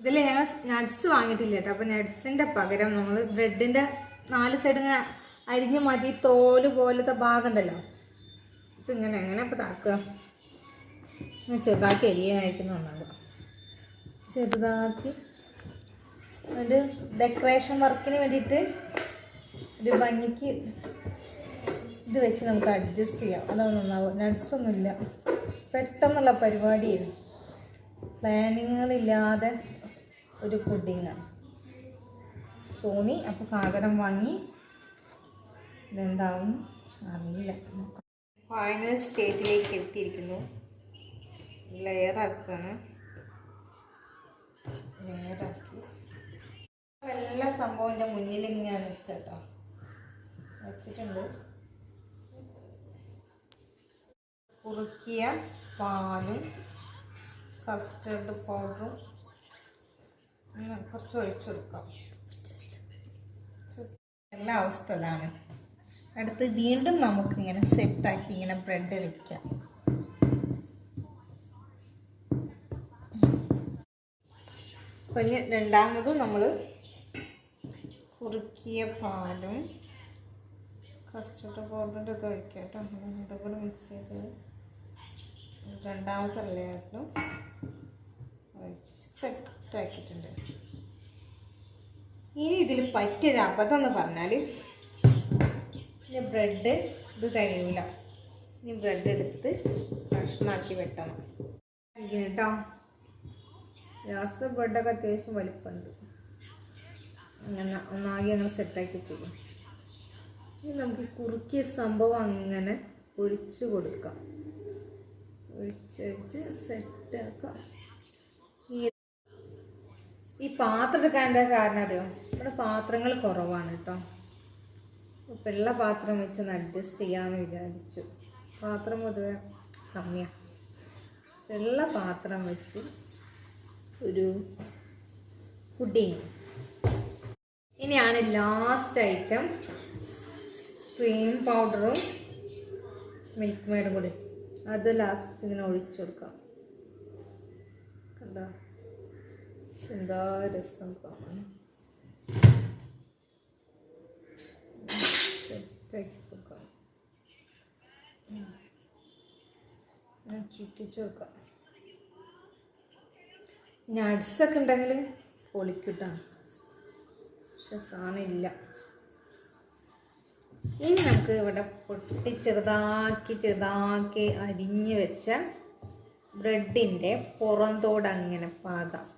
ഇതിൽ ഞങ്ങൾ നട്ട്സ് വാങ്ങിയിട്ടില്ല കേട്ടോ. അപ്പോൾ നട്ട്സിൻ്റെ പകരം നമ്മൾ ബ്രെഡിൻ്റെ 4 സൈഡ് ഇങ്ങനെ അരിഞ്ഞ് മതി തോല് പോലത്തെ ഭാഗം ഉണ്ടല്ലോ, ഇതിങ്ങനെ എങ്ങനെ അപ്പോൾ താക്കുക, ചെറുതാക്കി അരിയാനായിരിക്കും നന്നാവുക. ചെറുതാക്കി ഒരു ഡെക്കറേഷൻ വർക്കിന് വേണ്ടിയിട്ട് ഒരു ഭംഗിക്ക് ഇത് വെച്ച് നമുക്ക് അഡ്ജസ്റ്റ് ചെയ്യാം. അതാണ് നന്നാവുക. നട്ട്സൊന്നുമില്ല, പെട്ടെന്നുള്ള പരിപാടിയായിരുന്നു, പ്ലാനിങ്ങുകളില്ലാതെ ഒരു പുഡിങ്ങാണ് തോന്നി. അപ്പോൾ സാധനം വാങ്ങി, ഇതെന്താവും അറിയില്ല. ഫൈനൽ സ്റ്റേജിലേക്ക് എത്തിയിരിക്കുന്നു. ലെയറാക്കാണ്, ലെയറാക്കി എല്ലാ സംഭവം എൻ്റെ മുന്നിൽ ഇങ്ങനെ നിൽക്കുക കേട്ടോ. വെച്ചിട്ടുണ്ട്. കുറുക്കിയ പാലും കസ്റ്റർഡ് പൗഡറും കുറച്ച് ഒഴിച്ചു കൊടുക്കാം. എല്ലാ അവസ്ഥ ഇതാണ്. അടുത്ത് വീണ്ടും നമുക്കിങ്ങനെ സെറ്റാക്കി ഇങ്ങനെ ബ്രെഡ് വെക്കാം. അപ്പം ഇനി രണ്ടാമതും നമ്മൾ കുറുക്കിയ പാലും കസ്റ്റർഡ് പൗഡറിൻ്റെ ഇത് ഒഴിക്കാം കേട്ടോ. രണ്ടും കൂടെ മിക്സ് ചെയ്ത് രണ്ടാമത്തെ ലെയറിലും ഒഴിച്ച് സെറ്റാക്കിയിട്ടുണ്ട്. ഇനി ഇതിൽ പറ്റിയൊരു അബദ്ധം എന്ന് പറഞ്ഞാൽ, ഇനി ബ്രെഡ് ഇത് തികയില്ല. ഇനി ബ്രെഡ് എടുത്ത് കഷ്ണാക്കി വെട്ടണം കേട്ടോ. ലാസ്റ്റ് ബ്രെഡൊക്കെ അത്യാവശ്യം വലിപ്പമുണ്ട്. അങ്ങനെ ഒന്നാകെ അങ്ങനെ സെറ്റാക്കി ചെയ്യും. ഇനി നമുക്ക് കുറുക്കിയ സംഭവം അങ്ങനെ ഒഴിച്ച് കൊടുക്കാം. ഒഴിച്ചൊഴിച്ച് സെറ്റാക്കാം. ഈ പാത്രം എടുക്കാൻ എന്താ കാരണം അറിയോ? ഇവിടെ പാത്രങ്ങൾ കുറവാണ് കേട്ടോ. ഇപ്പം ഉള്ള പാത്രം വെച്ചൊന്ന് അഡ്ജസ്റ്റ് ചെയ്യാമെന്ന് വിചാരിച്ചു. പാത്രം പൊതുവെ കമ്മിയാണ്. ഉള്ള പാത്രം വെച്ച് ഒരു പുഡിങ്. ഇനിയാണ് ലാസ്റ്റ് ഐറ്റം, ക്രീം പൗഡറും മിൽക്ക് മെയ്ഡും കൂടി. അത് ലാസ്റ്റ് ഇങ്ങനെ ഒഴിച്ചു കൊടുക്കാം. കണ്ടോ എന്താ രസം കാണാൻ. സെറ്റാക്കി കൊടുക്കാം, ചുറ്റിച്ചു കൊടുക്കാം. നട്ട്സൊക്കെ ഉണ്ടെങ്കിൽ പൊളിക്കിട്ടാണ്, പക്ഷെ സാധനം ഇല്ല. ഇനി നമുക്ക് ഇവിടെ ചെറുതാക്കി അരിഞ്ഞ് വെച്ച ബ്രെഡിൻ്റെ പുറന്തോട് അങ്ങനെ പാകാം.